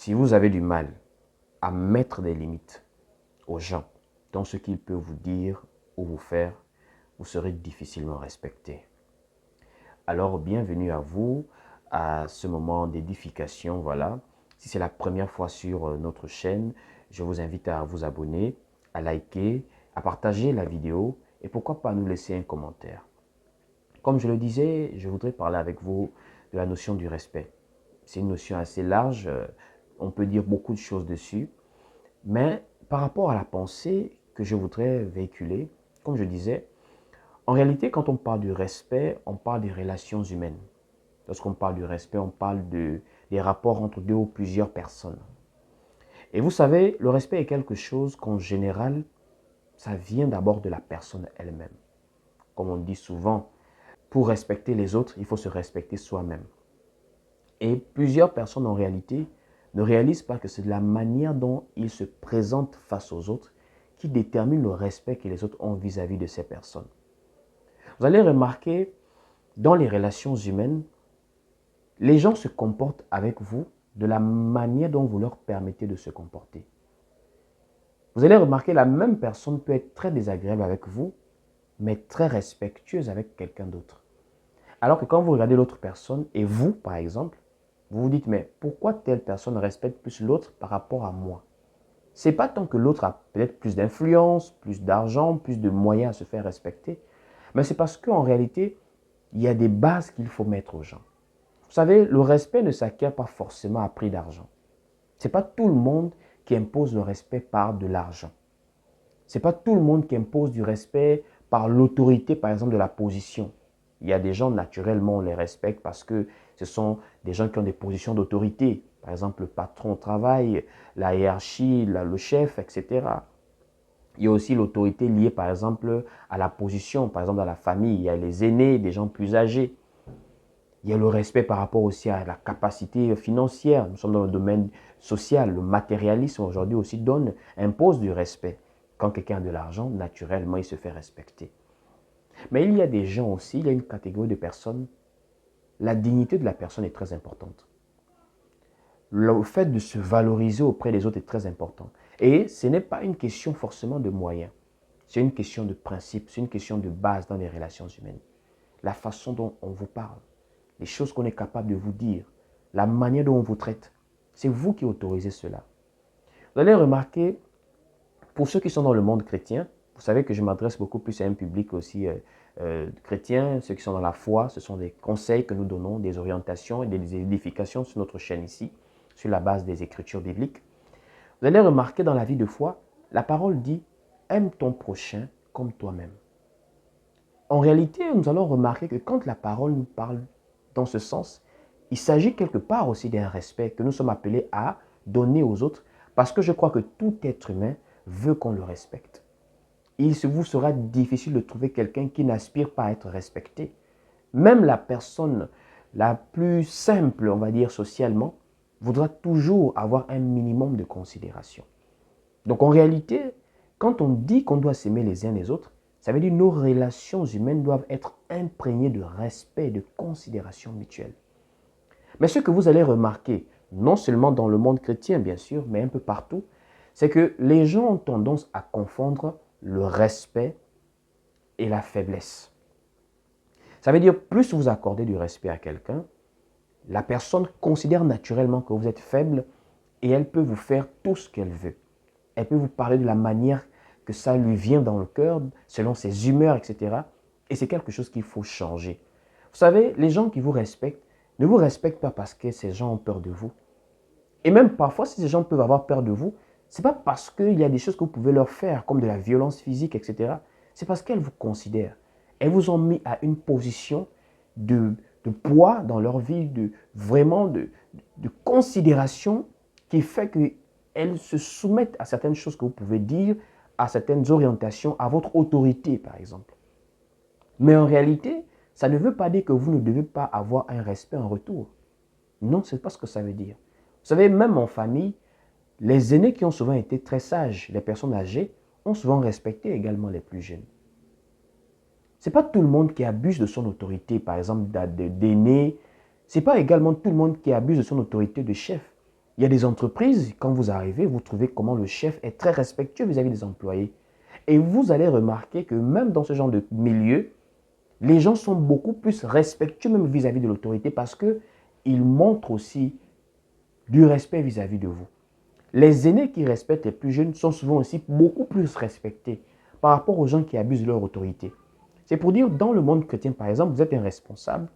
Si vous avez du mal à mettre des limites aux gens dans ce qu'ils peuvent vous dire ou vous faire, vous serez difficilement respecté. Alors, bienvenue à vous à ce moment d'édification. Voilà. Si c'est la première fois sur notre chaîne, je vous invite à vous abonner, à liker, à partager la vidéo et pourquoi pas nous laisser un commentaire. Comme je le disais, je voudrais parler avec vous de la notion du respect. C'est une notion assez large, on peut dire beaucoup de choses dessus, mais par rapport à la pensée que je voudrais véhiculer, comme je disais, en réalité, quand on parle du respect, on parle des relations humaines. Lorsqu'on parle du respect, on parle des rapports entre deux ou plusieurs personnes. Et vous savez, le respect est quelque chose qu'en général, ça vient d'abord de la personne elle-même. Comme on dit souvent, pour respecter les autres, il faut se respecter soi-même. Et plusieurs personnes en réalité ne réalisent pas que c'est la manière dont ils se présentent face aux autres qui détermine le respect que les autres ont vis-à-vis de ces personnes. Vous allez remarquer, dans les relations humaines, les gens se comportent avec vous de la manière dont vous leur permettez de se comporter. Vous allez remarquer, la même personne peut être très désagréable avec vous, mais très respectueuse avec quelqu'un d'autre. Alors que quand vous regardez l'autre personne, et vous, par exemple, vous vous dites, mais pourquoi telle personne respecte plus l'autre par rapport à moi? C'est pas tant que l'autre a peut-être plus d'influence, plus d'argent, plus de moyens à se faire respecter, mais c'est parce qu'en réalité, il y a des bases qu'il faut mettre aux gens. Vous savez, le respect ne s'acquiert pas forcément à prix d'argent. Ce n'est pas tout le monde qui impose le respect par de l'argent. Ce n'est pas tout le monde qui impose du respect par l'autorité, par exemple, de la position. Il y a des gens, naturellement, on les respecte parce que ce sont des gens qui ont des positions d'autorité. Par exemple, le patron au travail, la hiérarchie, le chef, etc. Il y a aussi l'autorité liée, par exemple, à la position. Par exemple, dans la famille, il y a les aînés, des gens plus âgés. Il y a le respect par rapport aussi à la capacité financière. Nous sommes dans le domaine social. Le matérialisme aujourd'hui aussi impose du respect. Quand quelqu'un a de l'argent, naturellement, il se fait respecter. Mais il y a des gens aussi, il y a une catégorie de personnes, la dignité de la personne est très importante. Le fait de se valoriser auprès des autres est très important. Et ce n'est pas une question forcément de moyens. C'est une question de principe, c'est une question de base dans les relations humaines. La façon dont on vous parle, les choses qu'on est capable de vous dire, la manière dont on vous traite. C'est vous qui autorisez cela. Vous allez remarquer, pour ceux qui sont dans le monde chrétien, vous savez que je m'adresse beaucoup plus à un public aussi chrétien, ceux qui sont dans la foi, ce sont des conseils que nous donnons, des orientations et des édifications sur notre chaîne ici, sur la base des écritures bibliques. Vous allez remarquer dans la vie de foi, la parole dit « aime ton prochain comme toi-même ». En réalité, nous allons remarquer que quand la parole nous parle dans ce sens, il s'agit quelque part aussi d'un respect que nous sommes appelés à donner aux autres parce que je crois que tout être humain veut qu'on le respecte. Il vous sera difficile de trouver quelqu'un qui n'aspire pas à être respecté. Même la personne la plus simple, on va dire socialement, voudra toujours avoir un minimum de considération. Donc en réalité, quand on dit qu'on doit s'aimer les uns les autres, ça veut dire que nos relations humaines doivent être imprégnées de respect et de considération mutuelle. Mais ce que vous allez remarquer, non seulement dans le monde chrétien bien sûr, mais un peu partout, c'est que les gens ont tendance à confondre le respect et la faiblesse. Ça veut dire plus vous accordez du respect à quelqu'un, la personne considère naturellement que vous êtes faible et elle peut vous faire tout ce qu'elle veut. Elle peut vous parler de la manière que ça lui vient dans le cœur, selon ses humeurs, etc. Et c'est quelque chose qu'il faut changer. Vous savez, les gens qui vous respectent ne vous respectent pas parce que ces gens ont peur de vous. Et même parfois, si ces gens peuvent avoir peur de vous, ce n'est pas parce qu'il y a des choses que vous pouvez leur faire, comme de la violence physique, etc. C'est parce qu'elles vous considèrent. Elles vous ont mis à une position de poids dans leur vie, vraiment de considération qui fait qu'elles se soumettent à certaines choses que vous pouvez dire, à certaines orientations, à votre autorité, par exemple. Mais en réalité, ça ne veut pas dire que vous ne devez pas avoir un respect en retour. Non, ce n'est pas ce que ça veut dire. Vous savez, même en famille, les aînés qui ont souvent été très sages, les personnes âgées, ont souvent respecté également les plus jeunes. Ce n'est pas tout le monde qui abuse de son autorité, par exemple d'aîné. Ce n'est pas également tout le monde qui abuse de son autorité de chef. Il y a des entreprises, quand vous arrivez, vous trouvez comment le chef est très respectueux vis-à-vis des employés. Et vous allez remarquer que même dans ce genre de milieu, les gens sont beaucoup plus respectueux même vis-à-vis de l'autorité parce qu'ils montrent aussi du respect vis-à-vis de vous. Les aînés qui respectent les plus jeunes sont souvent aussi beaucoup plus respectés par rapport aux gens qui abusent de leur autorité. C'est pour dire, dans le monde chrétien, par exemple, vous êtes un responsable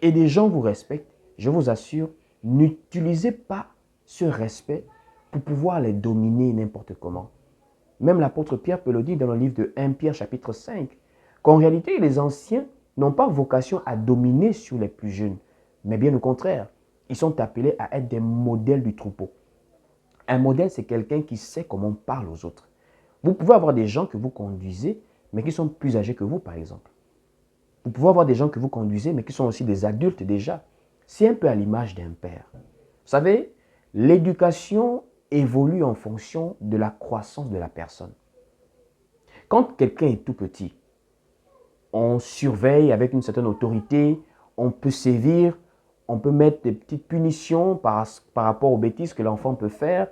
et des gens vous respectent. Je vous assure, n'utilisez pas ce respect pour pouvoir les dominer n'importe comment. Même l'apôtre Pierre peut le dire dans le livre de 1 Pierre chapitre 5, qu'en réalité, les anciens n'ont pas vocation à dominer sur les plus jeunes, mais bien au contraire, ils sont appelés à être des modèles du troupeau. Un modèle, c'est quelqu'un qui sait comment on parle aux autres. Vous pouvez avoir des gens que vous conduisez, mais qui sont plus âgés que vous, par exemple. Vous pouvez avoir des gens que vous conduisez, mais qui sont aussi des adultes déjà. C'est un peu à l'image d'un père. Vous savez, l'éducation évolue en fonction de la croissance de la personne. Quand quelqu'un est tout petit, on surveille avec une certaine autorité, on peut sévir, on peut mettre des petites punitions par rapport aux bêtises que l'enfant peut faire.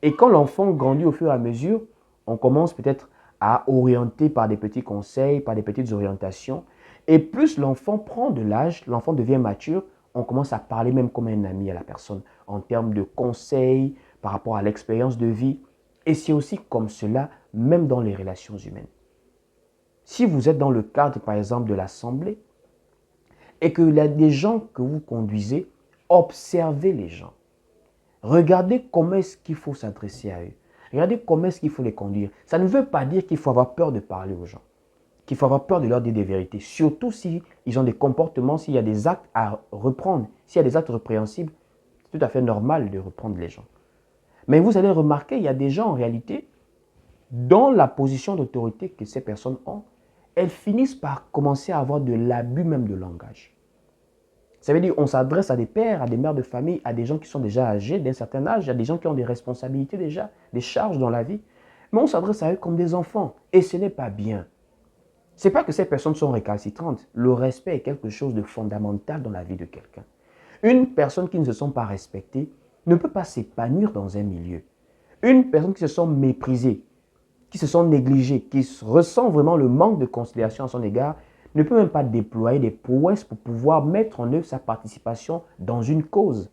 Et quand l'enfant grandit au fur et à mesure, on commence peut-être à orienter par des petits conseils, par des petites orientations. Et plus l'enfant prend de l'âge, l'enfant devient mature, on commence à parler même comme un ami à la personne en termes de conseils, par rapport à l'expérience de vie. Et c'est aussi comme cela, même dans les relations humaines. Si vous êtes dans le cadre, par exemple, de l'assemblée, et que les gens que vous conduisez, observez les gens. Regardez comment est-ce qu'il faut s'adresser à eux. Regardez comment est-ce qu'il faut les conduire. Ça ne veut pas dire qu'il faut avoir peur de parler aux gens, qu'il faut avoir peur de leur dire des vérités. Surtout s'ils ont des comportements, s'il y a des actes à reprendre, s'il y a des actes répréhensibles, c'est tout à fait normal de reprendre les gens. Mais vous allez remarquer, il y a des gens en réalité, dans la position d'autorité que ces personnes ont, elles finissent par commencer à avoir de l'abus même de langage. Ça veut dire qu'on s'adresse à des pères, à des mères de famille, à des gens qui sont déjà âgés, d'un certain âge, à des gens qui ont des responsabilités déjà, des charges dans la vie. Mais on s'adresse à eux comme des enfants. Et ce n'est pas bien. Ce n'est pas que ces personnes sont récalcitrantes. Le respect est quelque chose de fondamental dans la vie de quelqu'un. Une personne qui ne se sent pas respectée ne peut pas s'épanouir dans un milieu. Une personne qui se sent méprisée, qui se sent négligée, qui ressent vraiment le manque de considération à son égard, ne peut même pas déployer des prouesses pour pouvoir mettre en œuvre sa participation dans une cause.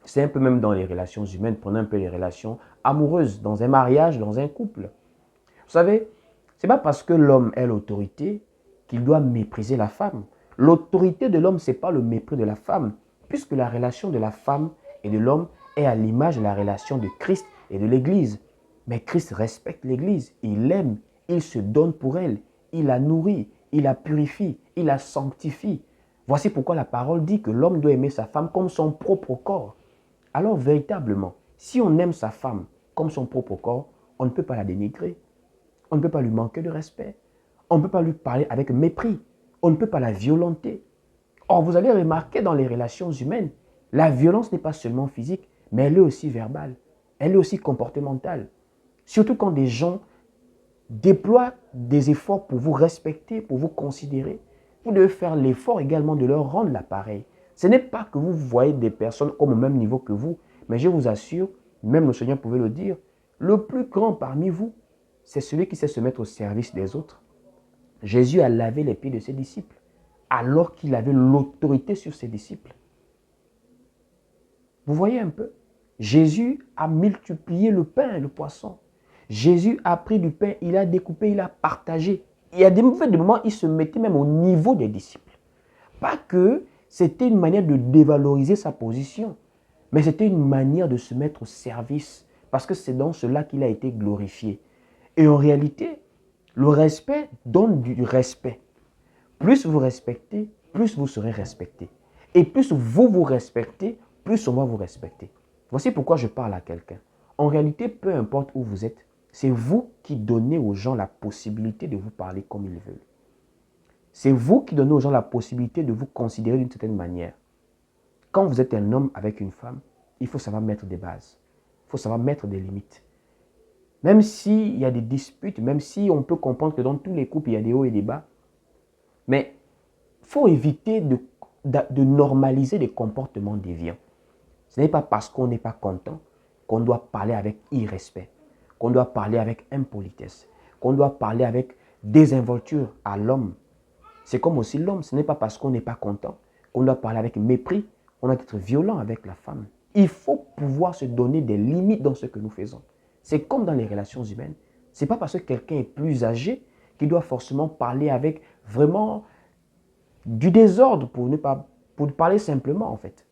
C'est un peu même dans les relations humaines, prenons un peu les relations amoureuses, dans un mariage, dans un couple. Vous savez, ce n'est pas parce que l'homme est l'autorité qu'il doit mépriser la femme. L'autorité de l'homme, ce n'est pas le mépris de la femme, puisque la relation de la femme et de l'homme est à l'image de la relation de Christ et de l'Église. Mais Christ respecte l'Église, il l'aime, il se donne pour elle, il la nourrit, il la purifie, il la sanctifie. Voici pourquoi la parole dit que l'homme doit aimer sa femme comme son propre corps. Alors véritablement, si on aime sa femme comme son propre corps, on ne peut pas la dénigrer, on ne peut pas lui manquer de respect, on ne peut pas lui parler avec mépris, on ne peut pas la violenter. Or, vous allez remarquer dans les relations humaines, la violence n'est pas seulement physique, mais elle est aussi verbale, elle est aussi comportementale. Surtout quand des gens déploient des efforts pour vous respecter, pour vous considérer, vous devez faire l'effort également de leur rendre l'appareil. Ce n'est pas que vous voyez des personnes comme au même niveau que vous, mais je vous assure, même le Seigneur pouvait le dire, le plus grand parmi vous, c'est celui qui sait se mettre au service des autres. Jésus a lavé les pieds de ses disciples, alors qu'il avait l'autorité sur ses disciples. Vous voyez un peu? Jésus a multiplié le pain et le poisson. Jésus a pris du pain, il a découpé, il a partagé. Il y a des moments, il se mettait même au niveau des disciples. Pas que c'était une manière de dévaloriser sa position, mais c'était une manière de se mettre au service, parce que c'est dans cela qu'il a été glorifié. Et en réalité, le respect donne du respect. Plus vous respectez, plus vous serez respecté. Et plus vous vous respectez, plus on va vous respecter. Voici pourquoi je parle à quelqu'un. En réalité, peu importe où vous êtes, c'est vous qui donnez aux gens la possibilité de vous parler comme ils veulent. C'est vous qui donnez aux gens la possibilité de vous considérer d'une certaine manière. Quand vous êtes un homme avec une femme, il faut savoir mettre des bases. Il faut savoir mettre des limites. Même s'il y a des disputes, même si on peut comprendre que dans tous les couples, il y a des hauts et des bas, mais il faut éviter de normaliser des comportements déviants. Ce n'est pas parce qu'on n'est pas content qu'on doit parler avec irrespect, qu'on doit parler avec impolitesse, qu'on doit parler avec désinvolture à l'homme. C'est comme aussi l'homme, ce n'est pas parce qu'on n'est pas content qu'on doit parler avec mépris, qu'on doit être violent avec la femme. Il faut pouvoir se donner des limites dans ce que nous faisons. C'est comme dans les relations humaines. Ce n'est pas parce que quelqu'un est plus âgé qu'il doit forcément parler avec vraiment du désordre pour parler simplement en fait.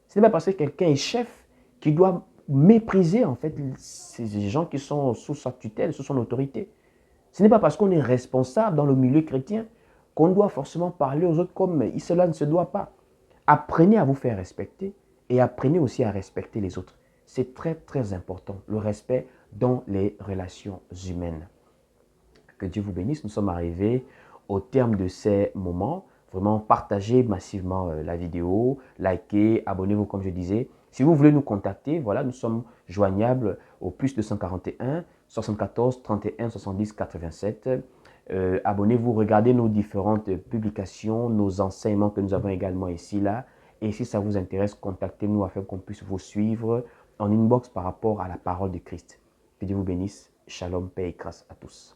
Ce n'est pas parce que quelqu'un est chef qu'il doit mépriser en fait ces gens qui sont sous sa tutelle, sous son autorité. Ce n'est pas parce qu'on est responsable dans le milieu chrétien qu'on doit forcément parler aux autres comme cela ne se doit pas. Apprenez à vous faire respecter et apprenez aussi à respecter les autres. C'est très très important, le respect dans les relations humaines. Que Dieu vous bénisse. Nous sommes arrivés au terme de ces moments. Vraiment, partagez massivement la vidéo, likez, abonnez-vous comme je disais. Si vous voulez nous contacter, voilà, nous sommes joignables au plus 241 74 31 70 87. Abonnez-vous, regardez nos différentes publications, nos enseignements que nous avons également ici, là. Et si ça vous intéresse, contactez-nous afin qu'on puisse vous suivre en inbox par rapport à la parole de Christ. Que Dieu vous bénisse. Shalom, paix et grâce à tous.